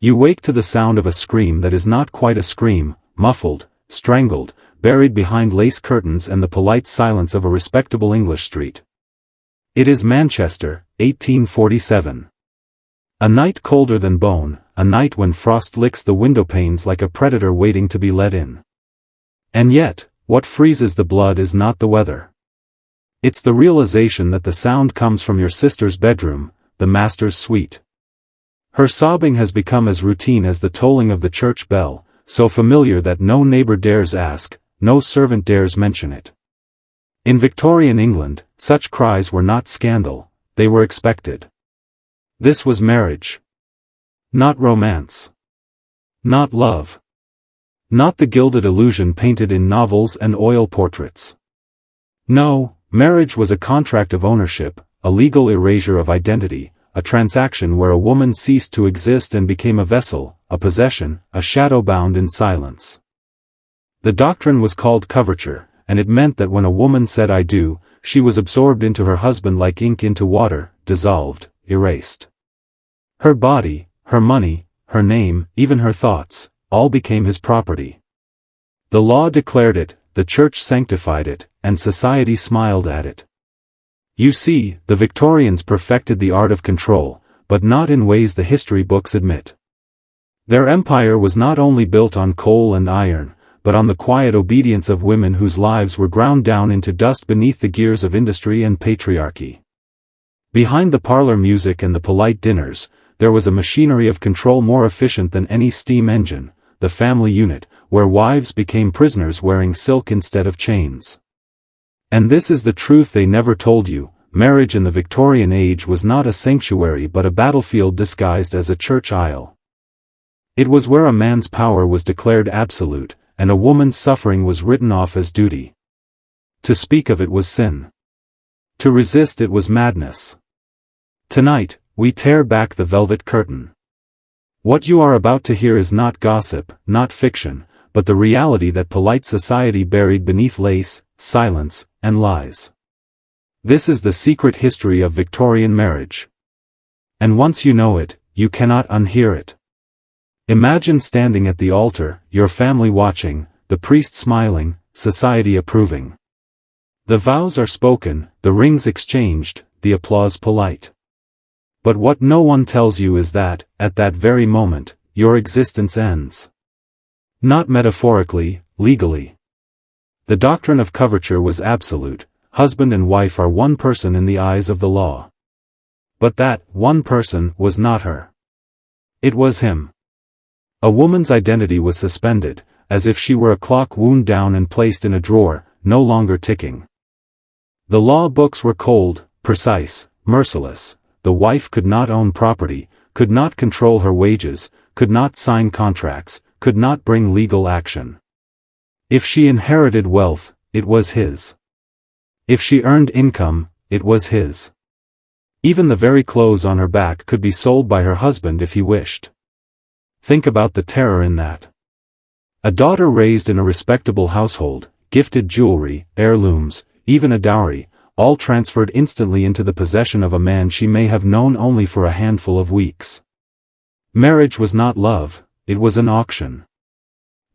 You wake to the sound of a scream that is not quite a scream, muffled, strangled, buried behind lace curtains and the polite silence of a respectable English street. It is Manchester, 1847. A night colder than bone, a night when frost licks the window panes like a predator waiting to be let in. And yet, what freezes the blood is not the weather. It's the realization that the sound comes from your sister's bedroom, the master's suite. Her sobbing has become as routine as the tolling of the church bell, so familiar that no neighbor dares ask, no servant dares mention it. In Victorian England, such cries were not scandal, they were expected. This was marriage. Not romance. Not love. Not the gilded illusion painted in novels and oil portraits. No, marriage was a contract of ownership, a legal erasure of identity, a transaction where a woman ceased to exist and became a vessel, a possession, a shadow bound in silence. The doctrine was called coverture, and it meant that when a woman said I do, she was absorbed into her husband like ink into water, dissolved, erased. Her body, her money, her name, even her thoughts, all became his property. The law declared it, the church sanctified it, and society smiled at it. You see, the Victorians perfected the art of control, but not in ways the history books admit. Their empire was not only built on coal and iron, but on the quiet obedience of women whose lives were ground down into dust beneath the gears of industry and patriarchy. Behind the parlor music and the polite dinners, there was a machinery of control more efficient than any steam engine, the family unit, where wives became prisoners wearing silk instead of chains. And this is the truth they never told you, marriage in the Victorian age was not a sanctuary but a battlefield disguised as a church aisle. It was where a man's power was declared absolute, and a woman's suffering was written off as duty. To speak of it was sin. To resist it was madness. Tonight, we tear back the velvet curtain. What you are about to hear is not gossip, not fiction, but the reality that polite society buried beneath lace, silence, and lies. This is the secret history of Victorian marriage. And once you know it, you cannot unhear it. Imagine standing at the altar, your family watching, the priest smiling, society approving. The vows are spoken, the rings exchanged, the applause polite. But what no one tells you is that, at that very moment, your existence ends. Not metaphorically, legally. The doctrine of coverture was absolute, husband and wife are one person in the eyes of the law. But that one person was not her. It was him. A woman's identity was suspended, as if she were a clock wound down and placed in a drawer, no longer ticking. The law books were cold, precise, merciless. The wife could not own property, could not control her wages, could not sign contracts, could not bring legal action. If she inherited wealth, it was his. If she earned income, it was his. Even the very clothes on her back could be sold by her husband if he wished. Think about the terror in that. A daughter raised in a respectable household, gifted jewelry, heirlooms, even a dowry, all transferred instantly into the possession of a man she may have known only for a handful of weeks. Marriage was not love, it was an auction.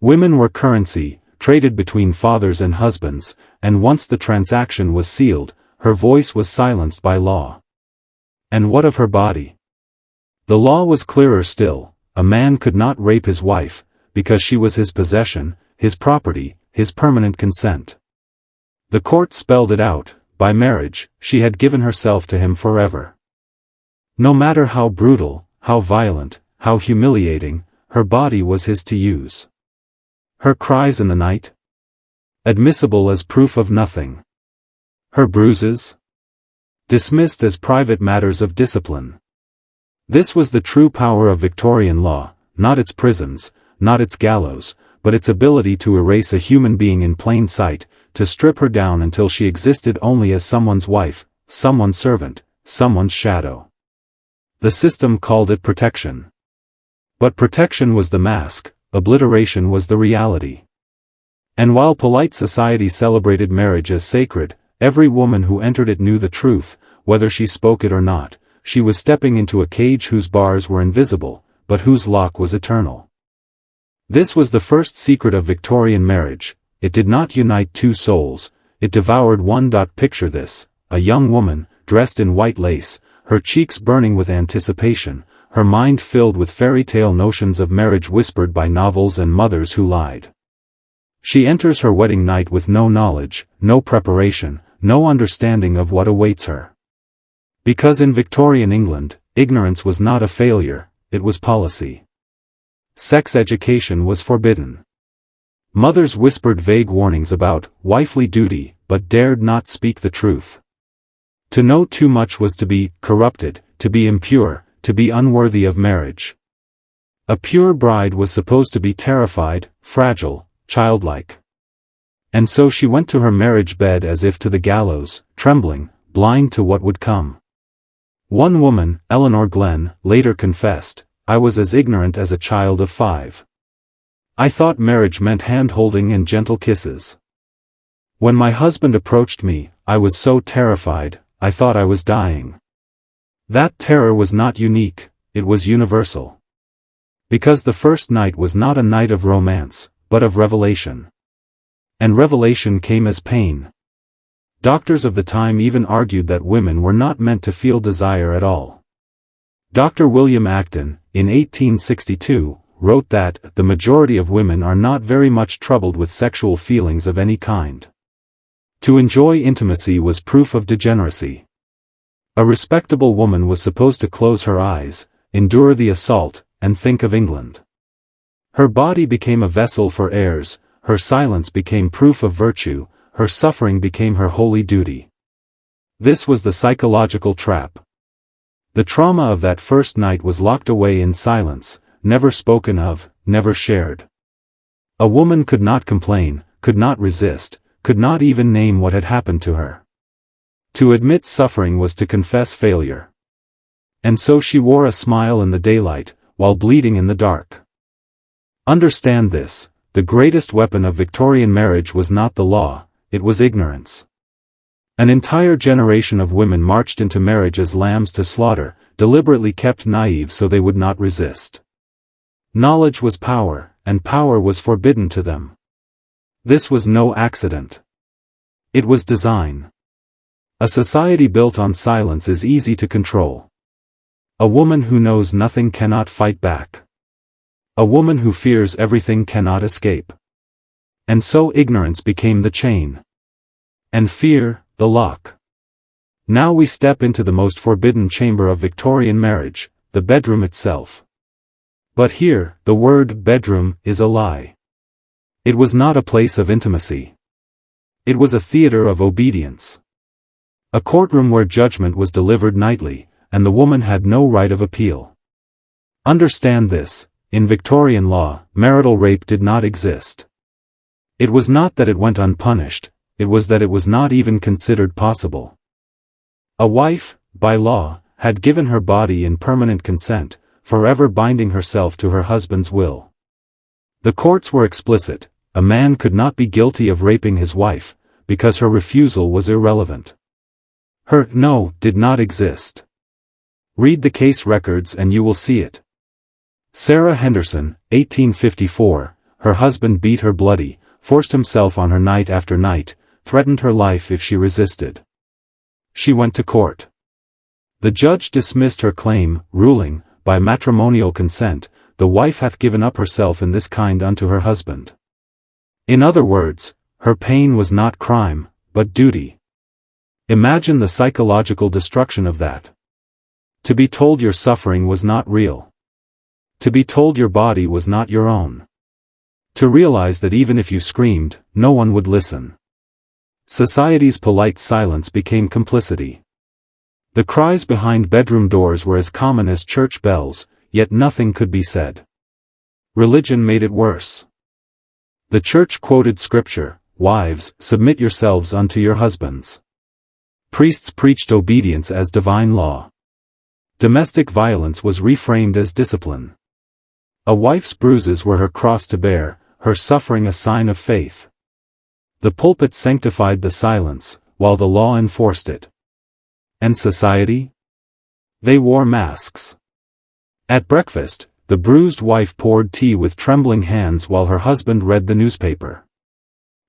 Women were currency, traded between fathers and husbands, and once the transaction was sealed, her voice was silenced by law. And what of her body? The law was clearer still, a man could not rape his wife, because she was his possession, his property, his permanent consent. The court spelled it out. By marriage, she had given herself to him forever. No matter how brutal, how violent, how humiliating, her body was his to use. Her cries in the night? Admissible as proof of nothing. Her bruises? Dismissed as private matters of discipline. This was the true power of Victorian law, not its prisons, not its gallows, but its ability to erase a human being in plain sight, to strip her down until she existed only as someone's wife, someone's servant, someone's shadow. The system called it protection. But protection was the mask, obliteration was the reality. And while polite society celebrated marriage as sacred, every woman who entered it knew the truth, whether she spoke it or not, she was stepping into a cage whose bars were invisible, but whose lock was eternal. This was the first secret of Victorian marriage. It did not unite two souls, it devoured one. Picture this, a young woman, dressed in white lace, her cheeks burning with anticipation, her mind filled with fairy tale notions of marriage whispered by novels and mothers who lied. She enters her wedding night with no knowledge, no preparation, no understanding of what awaits her. Because in Victorian England, ignorance was not a failure, it was policy. Sex education was forbidden. Mothers whispered vague warnings about wifely duty, but dared not speak the truth. To know too much was to be corrupted, to be impure, to be unworthy of marriage. A pure bride was supposed to be terrified, fragile, childlike. And so she went to her marriage bed as if to the gallows, trembling, blind to what would come. One woman, Eleanor Glenn, later confessed, "I was as ignorant as a child of 5. I thought marriage meant hand-holding and gentle kisses. When my husband approached me, I was so terrified, I thought I was dying." That terror was not unique, it was universal. Because the first night was not a night of romance, but of revelation. And revelation came as pain. Doctors of the time even argued that women were not meant to feel desire at all. Dr. William Acton, in 1862, wrote that the majority of women are not very much troubled with sexual feelings of any kind. To enjoy intimacy was proof of degeneracy. A respectable woman was supposed to close her eyes, endure the assault, and think of England. Her body became a vessel for heirs, her silence became proof of virtue, her suffering became her holy duty. This was the psychological trap. The trauma of that first night was locked away in silence, never spoken of, never shared. A woman could not complain, could not resist, could not even name what had happened to her. To admit suffering was to confess failure. And so she wore a smile in the daylight, while bleeding in the dark. Understand this, the greatest weapon of Victorian marriage was not the law, it was ignorance. An entire generation of women marched into marriage as lambs to slaughter, deliberately kept naive so they would not resist. Knowledge was power, and power was forbidden to them. This was no accident. It was design. A society built on silence is easy to control. A woman who knows nothing cannot fight back. A woman who fears everything cannot escape. And so ignorance became the chain. And fear, the lock. Now we step into the most forbidden chamber of Victorian marriage, the bedroom itself. But here, the word bedroom is a lie. It was not a place of intimacy. It was a theater of obedience. A courtroom where judgment was delivered nightly, and the woman had no right of appeal. Understand this, in Victorian law, marital rape did not exist. It was not that it went unpunished, it was that it was not even considered possible. A wife, by law, had given her body in permanent consent, forever binding herself to her husband's will. The courts were explicit, a man could not be guilty of raping his wife, because her refusal was irrelevant. Her no did not exist. Read the case records and you will see it. Sarah Henderson, 1854, her husband beat her bloody, forced himself on her night after night, threatened her life if she resisted. She went to court. The judge dismissed her claim, ruling, by matrimonial consent, the wife hath given up herself in this kind unto her husband. In other words, her pain was not crime, but duty. Imagine the psychological destruction of that. To be told your suffering was not real. To be told your body was not your own. To realize that even if you screamed, no one would listen. Society's polite silence became complicity. The cries behind bedroom doors were as common as church bells, yet nothing could be said. Religion made it worse. The church quoted scripture, "Wives, submit yourselves unto your husbands." Priests preached obedience as divine law. Domestic violence was reframed as discipline. A wife's bruises were her cross to bear, her suffering a sign of faith. The pulpit sanctified the silence, while the law enforced it. And society? They wore masks. At breakfast, The bruised wife poured tea with trembling hands while her husband read the newspaper.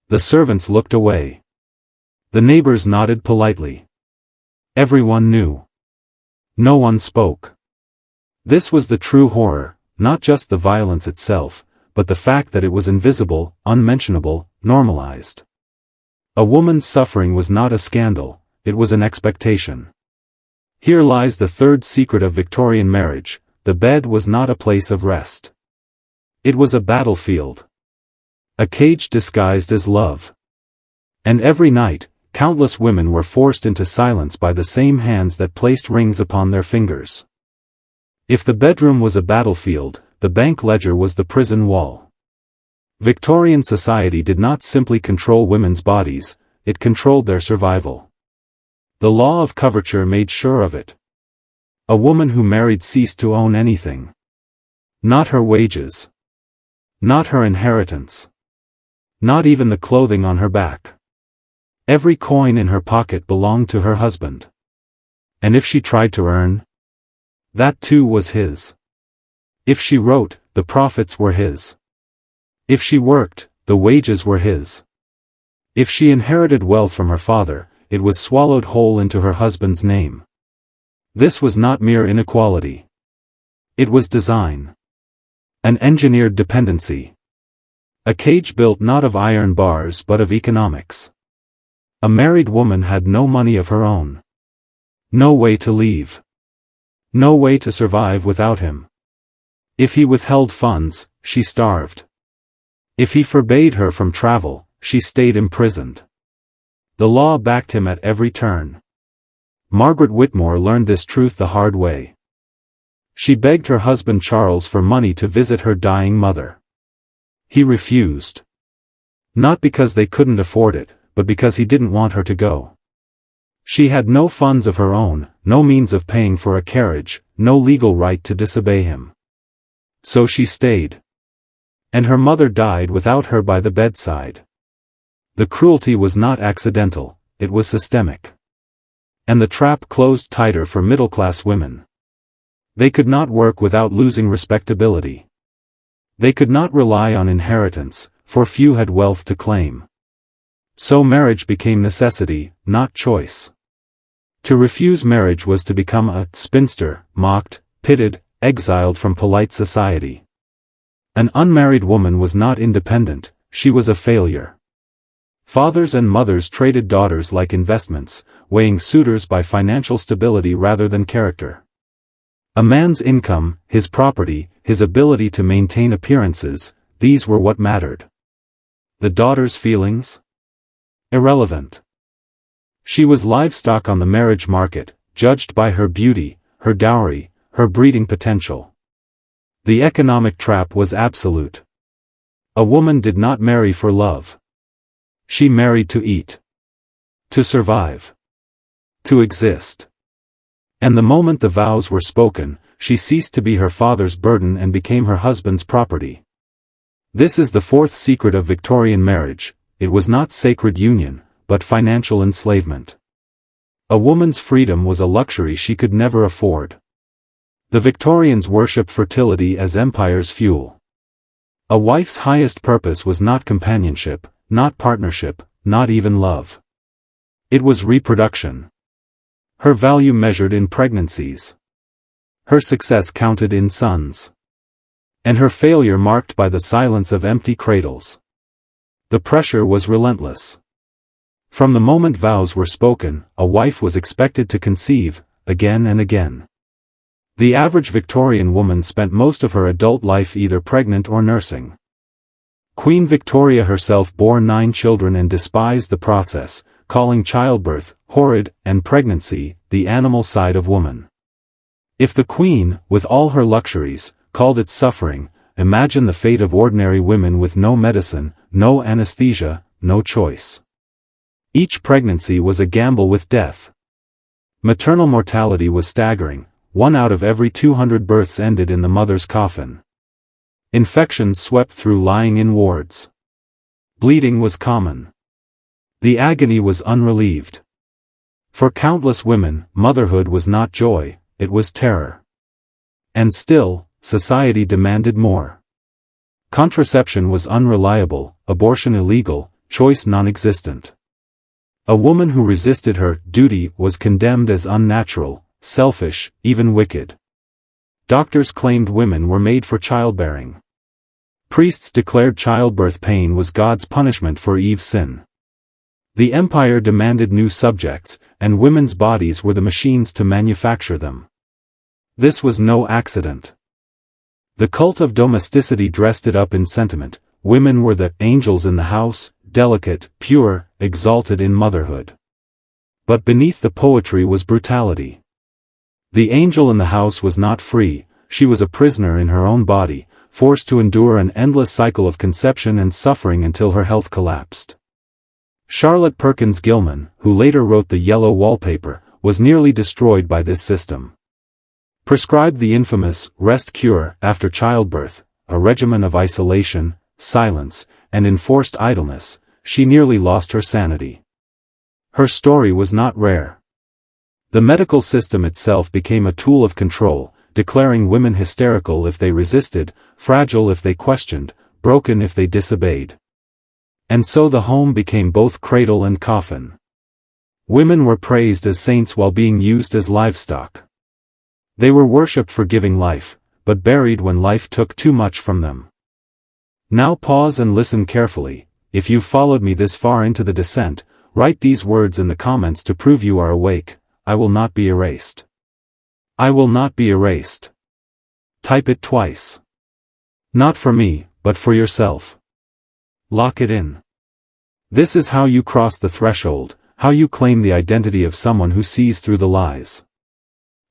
The servants looked away. The neighbors nodded politely. Everyone knew. No one spoke. This was the true horror, not just the violence itself, but the fact that it was invisible, unmentionable, normalized. A woman's suffering was not a scandal, it was an expectation. Here lies the third secret of Victorian marriage: the bed was not a place of rest. It was a battlefield. A cage disguised as love. And every night, countless women were forced into silence by the same hands that placed rings upon their fingers. If the bedroom was a battlefield, the bank ledger was the prison wall. Victorian society did not simply control women's bodies, it controlled their survival. The law of coverture made sure of it. A woman who married ceased to own anything. Not her wages. Not her inheritance. Not even the clothing on her back. Every coin in her pocket belonged to her husband. And if she tried to earn, that too was his. If she wrote, the profits were his. If she worked, the wages were his. If she inherited wealth from her father, it was swallowed whole into her husband's name. This was not mere inequality. It was design. An engineered dependency. A cage built not of iron bars but of economics. A married woman had no money of her own. No way to leave. No way to survive without him. If he withheld funds, she starved. If he forbade her from travel, she stayed imprisoned. The law backed him at every turn. Margaret Whitmore learned this truth the hard way. She begged her husband Charles for money to visit her dying mother. He refused. Not because they couldn't afford it, but because he didn't want her to go. She had no funds of her own, no means of paying for a carriage, no legal right to disobey him. So she stayed. And her mother died without her by the bedside. The cruelty was not accidental, it was systemic. And the trap closed tighter for middle-class women. They could not work without losing respectability. They could not rely on inheritance, for few had wealth to claim. So marriage became necessity, not choice. To refuse marriage was to become a spinster, mocked, pitted, exiled from polite society. An unmarried woman was not independent, she was a failure. Fathers and mothers traded daughters like investments, weighing suitors by financial stability rather than character. A man's income, his property, his ability to maintain appearances, these were what mattered. The daughter's feelings? Irrelevant. She was livestock on the marriage market, judged by her beauty, her dowry, her breeding potential. The economic trap was absolute. A woman did not marry for love. She married to eat. To survive. To exist. And the moment the vows were spoken, she ceased to be her father's burden and became her husband's property. This is the fourth secret of Victorian marriage: it was not sacred union, but financial enslavement. A woman's freedom was a luxury she could never afford. The Victorians worshipped fertility as empire's fuel. A wife's highest purpose was not companionship, not partnership, not even love. It was reproduction. Her value measured in pregnancies. Her success counted in sons. And her failure marked by the silence of empty cradles. The pressure was relentless. From the moment vows were spoken, a wife was expected to conceive, again and again. The average Victorian woman spent most of her adult life either pregnant or nursing. Queen Victoria herself bore 9 children and despised the process, calling childbirth horrid and pregnancy the animal side of woman. If the Queen, with all her luxuries, called it suffering, imagine the fate of ordinary women with no medicine, no anesthesia, no choice. Each pregnancy was a gamble with death. Maternal mortality was staggering: 1 out of every 200 births ended in the mother's coffin. Infections swept through lying in wards. Bleeding was common. The agony was unrelieved. For countless women, motherhood was not joy, it was terror. And still, society demanded more. Contraception was unreliable, abortion illegal, choice non-existent. A woman who resisted her duty was condemned as unnatural, selfish, even wicked. Doctors claimed women were made for childbearing. Priests declared childbirth pain was God's punishment for Eve's sin. The empire demanded new subjects, and women's bodies were the machines to manufacture them. This was no accident. The cult of domesticity dressed it up in sentiment. Women were the angels in the house, delicate, pure, exalted in motherhood. But beneath the poetry was brutality. The angel in the house was not free, she was a prisoner in her own body, forced to endure an endless cycle of conception and suffering until her health collapsed. Charlotte Perkins Gilman, who later wrote The Yellow Wallpaper, was nearly destroyed by this system. Prescribed the infamous rest cure after childbirth, a regimen of isolation, silence, and enforced idleness, she nearly lost her sanity. Her story was not rare. The medical system itself became a tool of control, declaring women hysterical if they resisted, fragile if they questioned, broken if they disobeyed. And so the home became both cradle and coffin. Women were praised as saints while being used as livestock. They were worshipped for giving life, but buried when life took too much from them. Now pause and listen carefully. If you've followed me this far into the descent, write these words in the comments to prove you are awake. I will not be erased. I will not be erased. Type it twice. Not for me, but for yourself. Lock it in. This is how you cross the threshold, how you claim the identity of someone who sees through the lies.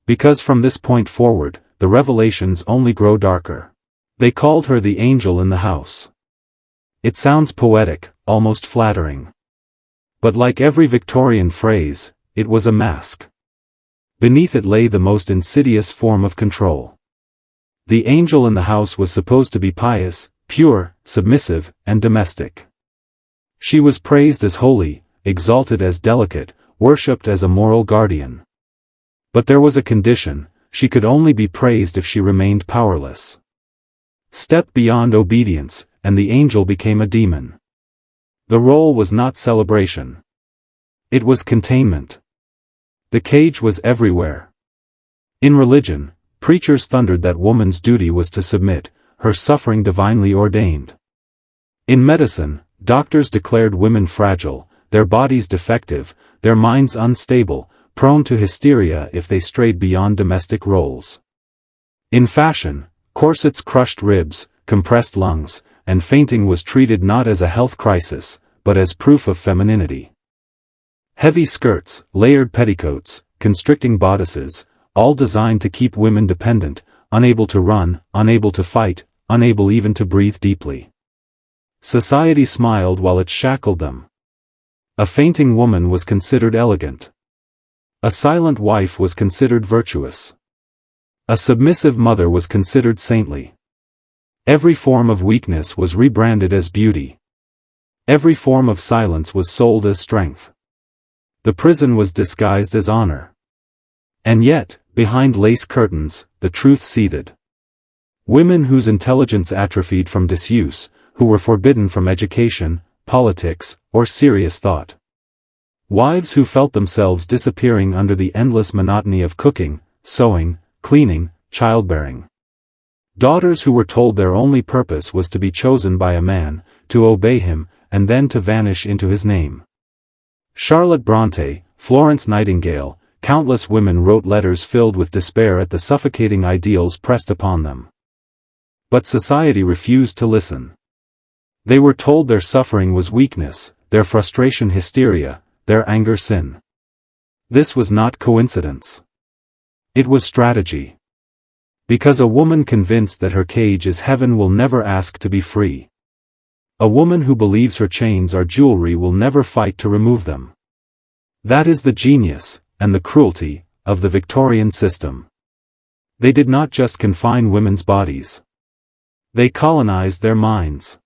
Because from this point forward, the revelations only grow darker. They called her the angel in the house. It sounds poetic, almost flattering. But like every Victorian phrase, it was a mask. Beneath it lay the most insidious form of control. The angel in the house was supposed to be pious, pure, submissive, and domestic. She was praised as holy, exalted as delicate, worshipped as a moral guardian. But there was a condition: she could only be praised if she remained powerless. Step beyond obedience, and the angel became a demon. The role was not celebration. It was containment. The cage was everywhere. In religion, preachers thundered that woman's duty was to submit, her suffering divinely ordained. In medicine, doctors declared women fragile, their bodies defective, their minds unstable, prone to hysteria if they strayed beyond domestic roles. In fashion, corsets crushed ribs, compressed lungs, and fainting was treated not as a health crisis, but as proof of femininity. Heavy skirts, layered petticoats, constricting bodices, all designed to keep women dependent, unable to run, unable to fight, unable even to breathe deeply. Society smiled while it shackled them. A fainting woman was considered elegant. A silent wife was considered virtuous. A submissive mother was considered saintly. Every form of weakness was rebranded as beauty. Every form of silence was sold as strength. The prison was disguised as honor. And yet, behind lace curtains, the truth seethed. Women whose intelligence atrophied from disuse, who were forbidden from education, politics, or serious thought. Wives who felt themselves disappearing under the endless monotony of cooking, sewing, cleaning, childbearing. Daughters who were told their only purpose was to be chosen by a man, to obey him, and then to vanish into his name. Charlotte Brontë, Florence Nightingale, countless women wrote letters filled with despair at the suffocating ideals pressed upon them. But society refused to listen. They were told their suffering was weakness, their frustration hysteria, their anger sin. This was not coincidence. It was strategy. Because a woman convinced that her cage is heaven will never ask to be free. A woman who believes her chains are jewelry will never fight to remove them. That is the genius, and the cruelty, of the Victorian system. They did not just confine women's bodies. They colonized their minds.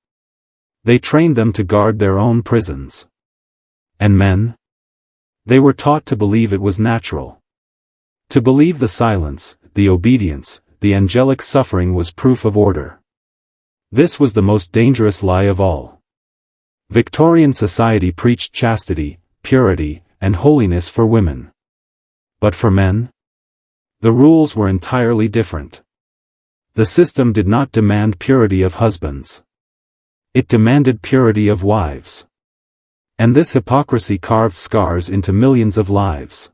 They trained them to guard their own prisons. And men? They were taught to believe it was natural. To believe the silence, the obedience, the angelic suffering was proof of order. This was the most dangerous lie of all. Victorian society preached chastity, purity, and holiness for women. But for men? The rules were entirely different. The system did not demand purity of husbands. It demanded purity of wives. And this hypocrisy carved scars into millions of lives.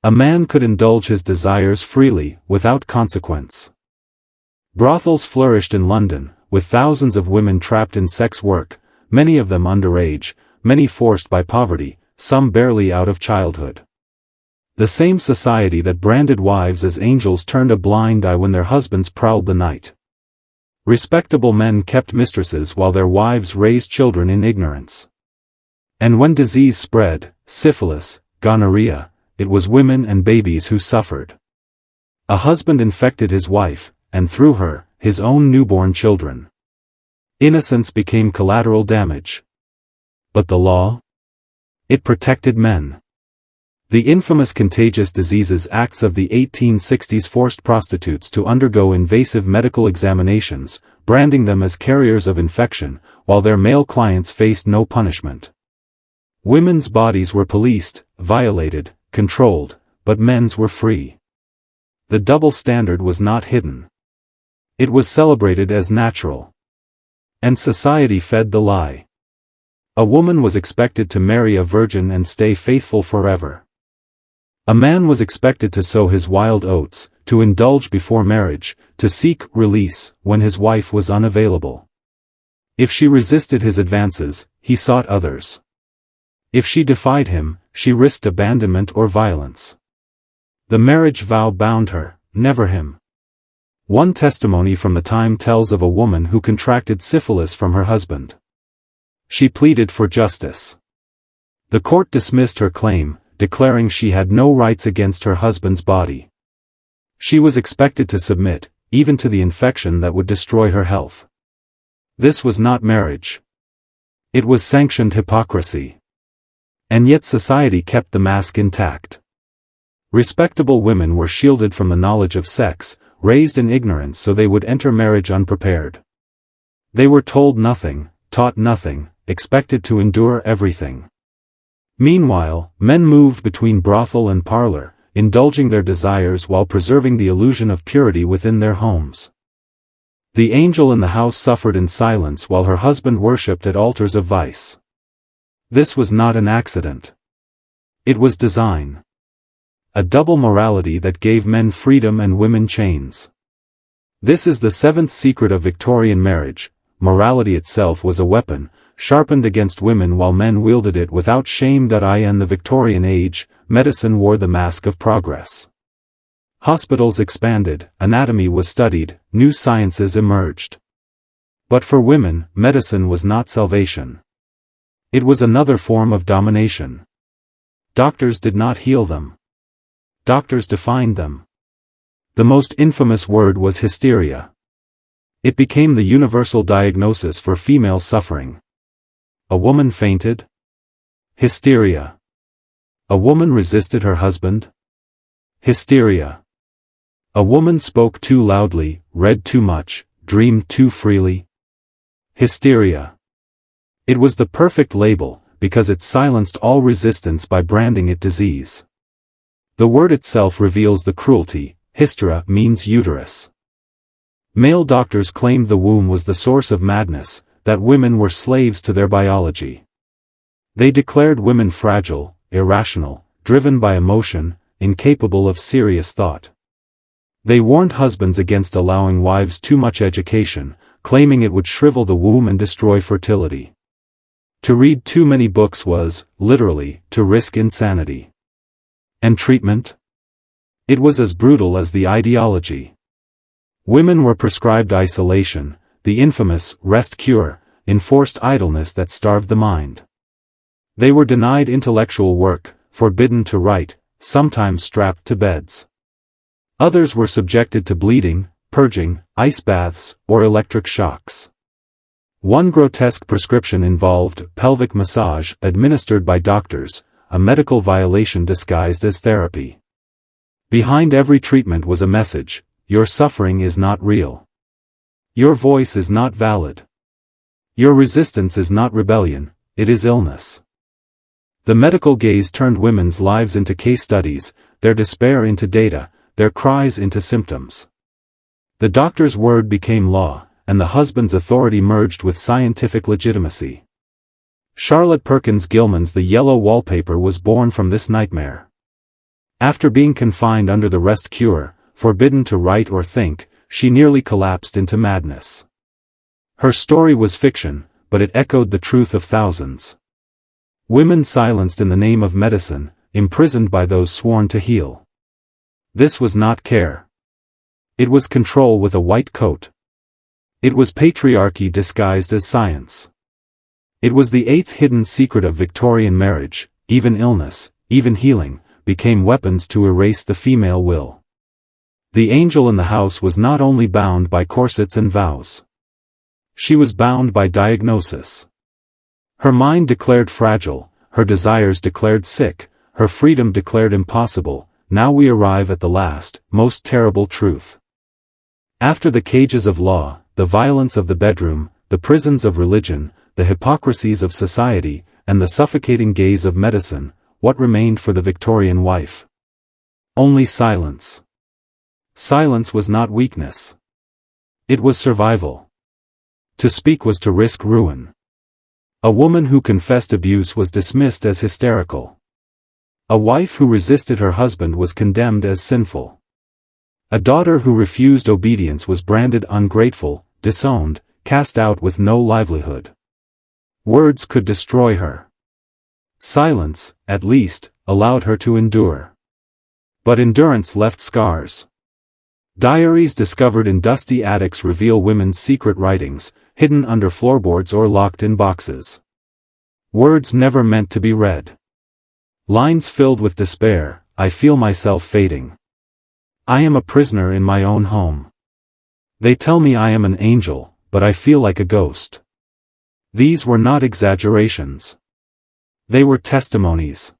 A man could indulge his desires freely, without consequence. Brothels flourished in London, with thousands of women trapped in sex work, many of them underage, many forced by poverty, some barely out of childhood. The same society that branded wives as angels turned a blind eye when their husbands prowled the night. Respectable men kept mistresses while their wives raised children in ignorance. And when disease spread, syphilis, gonorrhea, it was women and babies who suffered. A husband infected his wife, and through her, his own newborn children. Innocence became collateral damage. But the law? It protected men. The infamous Contagious Diseases Acts of the 1860s forced prostitutes to undergo invasive medical examinations, branding them as carriers of infection, while their male clients faced no punishment. Women's bodies were policed, violated, controlled, but men's were free. The double standard was not hidden. It was celebrated as natural. And society fed the lie. A woman was expected to marry a virgin and stay faithful forever. A man was expected to sow his wild oats, to indulge before marriage, to seek release when his wife was unavailable. If she resisted his advances, he sought others. If she defied him, she risked abandonment or violence. The marriage vow bound her, never him. One testimony from the time tells of a woman who contracted syphilis from her husband. She pleaded for justice. The court dismissed her claim, declaring she had no rights against her husband's body. She was expected to submit, even to the infection that would destroy her health. This was not marriage. It was sanctioned hypocrisy. And yet society kept the mask intact. Respectable women were shielded from the knowledge of sex, raised in ignorance so they would enter marriage unprepared. They were told nothing, taught nothing, expected to endure everything. Meanwhile, men moved between brothel and parlor, indulging their desires while preserving the illusion of purity within their homes. The angel in the house suffered in silence while her husband worshipped at altars of vice. This was not an accident. It was design. A double morality that gave men freedom and women chains. This is the seventh secret of Victorian marriage. Morality itself was a weapon, sharpened against women while men wielded it without shame. In the Victorian age, medicine wore the mask of progress. Hospitals expanded, anatomy was studied, new sciences emerged. But for women, medicine was not salvation. It was another form of domination. Doctors did not heal them. Doctors defined them. The most infamous word was hysteria. It became the universal diagnosis for female suffering. A woman fainted? Hysteria. A woman resisted her husband? Hysteria. A woman spoke too loudly, read too much, dreamed too freely? Hysteria. It was the perfect label, because it silenced all resistance by branding it disease. The word itself reveals the cruelty. Hystera means uterus. Male doctors claimed the womb was the source of madness, that women were slaves to their biology. They declared women fragile, irrational, driven by emotion, incapable of serious thought. They warned husbands against allowing wives too much education, claiming it would shrivel the womb and destroy fertility. To read too many books was, literally, to risk insanity. And treatment? It was as brutal as the ideology. Women were prescribed isolation, the infamous rest cure, enforced idleness that starved the mind. They were denied intellectual work, forbidden to write, sometimes strapped to beds. Others were subjected to bleeding, purging, ice baths, or electric shocks. One grotesque prescription involved pelvic massage administered by doctors, a medical violation disguised as therapy. Behind every treatment was a message: your suffering is not real. Your voice is not valid. Your resistance is not rebellion, it is illness. The medical gaze turned women's lives into case studies, their despair into data, their cries into symptoms. The doctor's word became law, and the husband's authority merged with scientific legitimacy. Charlotte Perkins Gilman's The Yellow Wallpaper was born from this nightmare. After being confined under the rest cure, forbidden to write or think, she nearly collapsed into madness. Her story was fiction, but it echoed the truth of thousands. Women silenced in the name of medicine, imprisoned by those sworn to heal. This was not care. It was control with a white coat. It was patriarchy disguised as science. It was the eighth hidden secret of Victorian marriage: even illness, even healing, became weapons to erase the female will. The angel in the house was not only bound by corsets and vows. She was bound by diagnosis. Her mind declared fragile, her desires declared sick, her freedom declared impossible. Now we arrive at the last, most terrible truth. After the cages of law, the violence of the bedroom, the prisons of religion, the hypocrisies of society, and the suffocating gaze of medicine, what remained for the Victorian wife? Only silence. Silence was not weakness. It was survival. To speak was to risk ruin. A woman who confessed abuse was dismissed as hysterical. A wife who resisted her husband was condemned as sinful. A daughter who refused obedience was branded ungrateful, disowned, cast out with no livelihood. Words could destroy her. Silence, at least, allowed her to endure. But endurance left scars. Diaries discovered in dusty attics reveal women's secret writings, hidden under floorboards or locked in boxes. Words never meant to be read. Lines filled with despair: I feel myself fading. I am a prisoner in my own home. They tell me I am an angel, but I feel like a ghost. These were not exaggerations. They were testimonies.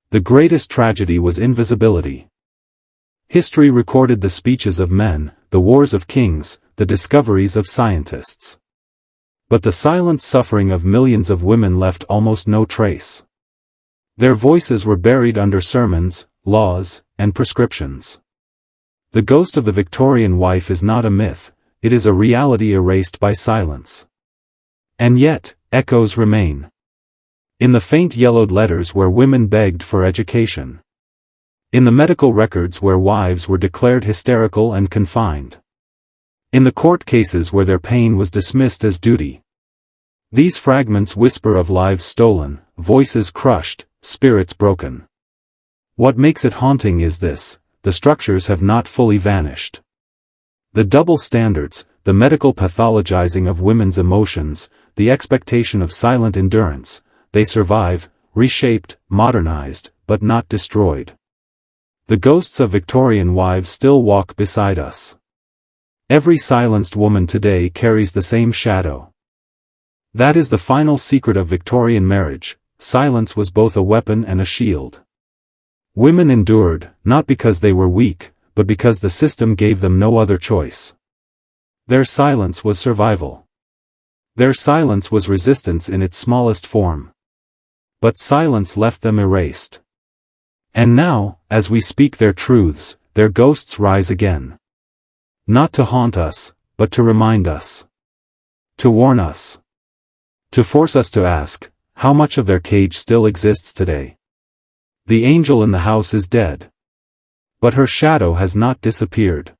The greatest tragedy was invisibility. History recorded the speeches of men, the wars of kings, the discoveries of scientists. But the silent suffering of millions of women left almost no trace. Their voices were buried under sermons, laws, and prescriptions. The ghost of the Victorian wife is not a myth, it is a reality erased by silence. And yet, echoes remain. In the faint yellowed letters where women begged for education. In the medical records where wives were declared hysterical and confined. In the court cases where their pain was dismissed as duty. These fragments whisper of lives stolen, voices crushed, spirits broken. What makes it haunting is this: the structures have not fully vanished. The double standards, the medical pathologizing of women's emotions, the expectation of silent endurance, they survive, reshaped, modernized, but not destroyed. The ghosts of Victorian wives still walk beside us. Every silenced woman today carries the same shadow. That is the final secret of Victorian marriage: silence was both a weapon and a shield. Women endured, not because they were weak, but because the system gave them no other choice. Their silence was survival. Their silence was resistance in its smallest form. But silence left them erased. And now, as we speak their truths, their ghosts rise again. Not to haunt us, but to remind us. To warn us. To force us to ask, how much of their cage still exists today? The angel in the house is dead. But her shadow has not disappeared.